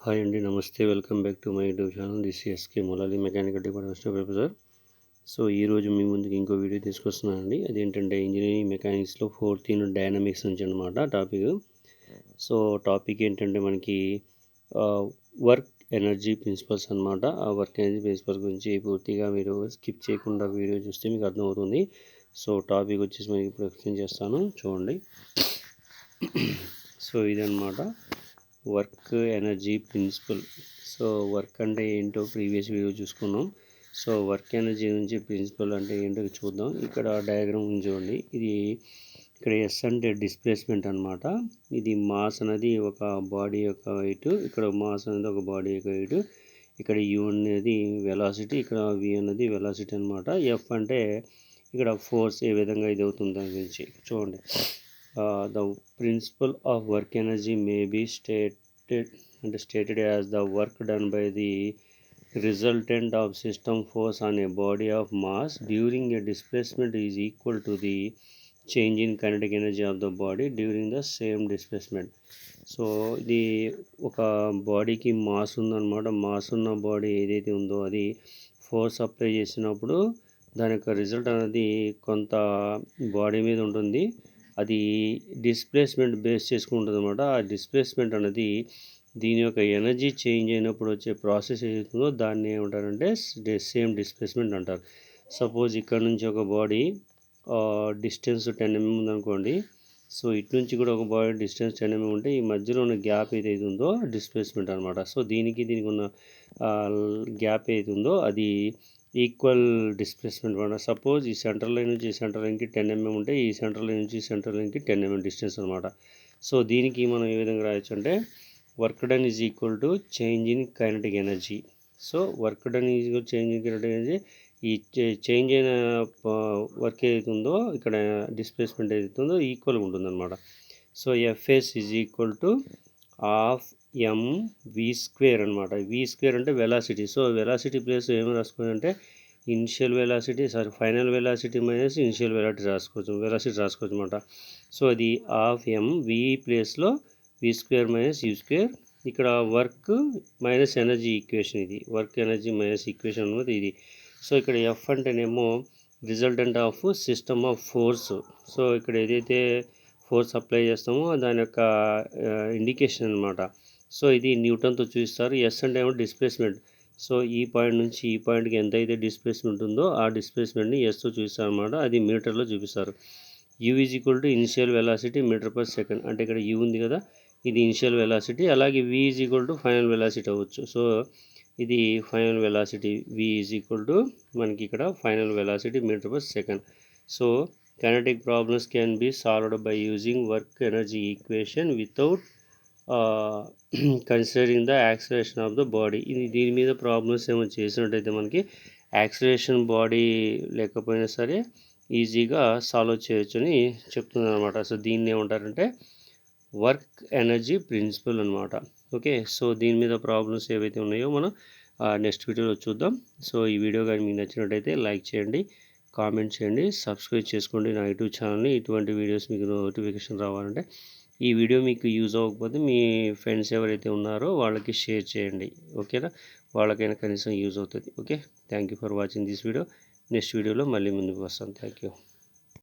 Hi అండి, నమస్తే. Welcome back to my YouTube channel. This SK Molali mechanical department professor. So ఈరోజు మీ ముందుకు ఇంకో వీడియో తీసుకొస్తున్నానండి. అదేంటంటే ఇంజనీరింగ్ మెకానిక్స్లో 4th యూనిట్ డైనమిక్స్ నుంచి అనమాట టాపిక్. సో టాపిక్ ఏంటంటే మనకి వర్క్ ఎనర్జీ ప్రిన్సిపల్స్ అనమాట. ఆ వర్క్ ఎనర్జీ ప్రిన్సిపల్స్ గురించి పూర్తిగా మీరు స్కిప్ చేయకుండా వీడియో చూస్తే మీకు అర్థమవుతుంది. సో టాపిక్ వచ్చేసి మనకి ఇప్పుడు ఎక్స్ప్లెయిన్ చేస్తాను, చూడండి. సో ఇదన్నమాట work energy principle. So work అంటే ఏంటో ప్రీవియస్ వీడియో చూసుకున్నాం. సో వర్క్ ఎనర్జీ నుంచి ప్రిన్సిపల్ అంటే ఏంటో చూద్దాం. ఇక్కడ డయాగ్రామ్ చూడండి. ఇది ఇక్కడ ఎస్ అంటే డిస్ప్లేస్మెంట్ అనమాట. ఇది మాస్ అనేది ఒక బాడీ యొక్క వెయిట్, ఇక్కడ మాస్ అనేది ఒక బాడీ యొక్క వెయిట్, ఇక్కడ యూ అనేది వెలాసిటీ, ఇక్కడ వి అనేది వెలాసిటీ అనమాట. ఎఫ్ అంటే ఇక్కడ ఫోర్స్ ఏ విధంగా ఇది అవుతుంది దాని గురించి చూడండి. The principle of work energy may be stated as the work done by the resultant of system force on a body of mass during a displacement is equal to the change in kinetic energy of the body during the same displacement. So ఇది ఒక బాడీకి mass ఉందన్నమాట. Mass ఉన్న body ఏదైతే ఉందో అది force apply చేసినప్పుడు దాని యొక్క రిజల్ట్ అనేది కొంత బాడీ మీద ఉంటుంది. అది డిస్ప్లేస్మెంట్ బేస్ చేసుకుంటుంది అనమాట. ఆ డిస్ప్లేస్మెంట్ అనేది దీని యొక్క ఎనర్జీ చేంజ్ అయినప్పుడు వచ్చే ప్రాసెస్ ఏదైతుందో దాన్ని ఏమంటారంటే సేమ్ డిస్ప్లేస్మెంట్ అంటారు. సపోజ్ ఇక్కడ నుంచి ఒక బాడీ డిస్టెన్స్ 10 mm ఉందనుకోండి. సో ఇటు నుంచి కూడా ఒక బాడీ డిస్టెన్స్ 10 mm ఉంటే ఈ మధ్యలో ఉన్న గ్యాప్ ఏదైతే ఉందో డిస్ప్లేస్మెంట్ అనమాట. సో దీనికి ఉన్న గ్యాప్ ఏదైతే ఉందో అది ఈక్వల్ డిస్ప్లేస్మెంట్ అనమాట. సపోజ్ ఈ సెంటర్ లైన్ నుంచి ఈ సెంటర్ లైన్కి 10 mm ఉంటే ఈ సెంటర్ లైన్ నుంచి సెంటర్ లైన్కి 10 mm డిస్టెన్స్ అనమాట. సో దీనికి మనం ఏ విధంగా రాయొచ్చు అంటే work done is equal to change in kinetic energy. So work done is equal change in kinetic energy. ఈ చేంజ్ అయిన వర్క్ ఏదైతే ఉందో ఇక్కడ డిస్ప్లేస్మెంట్ ఏదైతే ఉందో ఈక్వల్గా ఉంటుందన్నమాట. So FS is equal to half mv² అనమాట. v² అంటే వెలాసిటీ. సో వెలాసిటీ ప్లేస్ ఏమి రాసుకోవాలంటే initial velocity final velocity minus initial velocity రాసుకోవచ్చు అనమాట. సో అది హాఫ్ mv ప్లేస్లో v² మైనస్ u². ఇక్కడ వర్క్ మైనస్ ఎనర్జీ ఈక్వేషన్, ఇది వర్క్ ఎనర్జీ మైనస్ ఈక్వేషన్ అన్నది ఇది. సో ఇక్కడ ఎఫ్ అంటేనేమో resultant of system of force. So ఇక్కడ ఏదైతే ఫోర్స్ అప్లై చేస్తామో దాని యొక్క ఇండికేషన్ అనమాట. సో ఇది న్యూటన్తో చూపిస్తారు. ఎస్ అంటే ఏమో డిస్ప్లేస్మెంట్. సో ఈ పాయింట్ నుంచి ఈ పాయింట్కి ఎంత అయితే డిస్ప్లేస్మెంట్ ఉందో ఆ డిస్ప్లేస్మెంట్ని ఎస్తో చూపిస్తారు అనమాట. అది మీటర్లో చూపిస్తారు. U is equal to initial velocity metre per second. అంటే ఇక్కడ యూ ఉంది కదా, ఇది ఇనిషియల్ వెలాసిటీ. అలాగే V is equal to final velocity అవ్వచ్చు. సో ఇది final velocity. V is equal to మనకి ఇక్కడ final velocity metre per second. So kinetic problems can be solved by using work energy equation without considering the acceleration of the body. ఇది దీని మీద problems ఏమో చేసినట్టయితే మనకి acceleration body లేకపోయినా సరే ఈజీగా సాల్వ్ చేయొచ్చు అని చెప్తున్నాను అనమాట. సో దీన్ని ఏమంటారంటే వర్క్ ఎనర్జీ ప్రిన్సిపల్ అనమాట. ఓకే, సో దీని మీద ప్రాబ్లమ్స్ ఏవైతే ఉన్నాయో మనం నెక్స్ట్ వీడియోలో చూద్దాం. సో ఈ వీడియో కానీ మీకు నచ్చినట్టయితే లైక్ చేయండి, కామెంట్ చేయండి, సబ్స్క్రైబ్ చేసుకోండి నా యూట్యూబ్ ఛానల్ని. ఇటువంటి వీడియోస్ మీకు నోటిఫికేషన్ రావాలంటే. ఈ వీడియో మీకు యూజ్ అవ్వకపోతే మీ ఫ్రెండ్స్ ఎవరైతే ఉన్నారో వాళ్ళకి షేర్ చేయండి. ఓకేనా, వాళ్ళకైనా కనీసం యూజ్ అవుతుంది. Okay, thank you for watching this video. Next వీడియోలో మళ్ళీ ముందుకు వస్తాను. Thank you.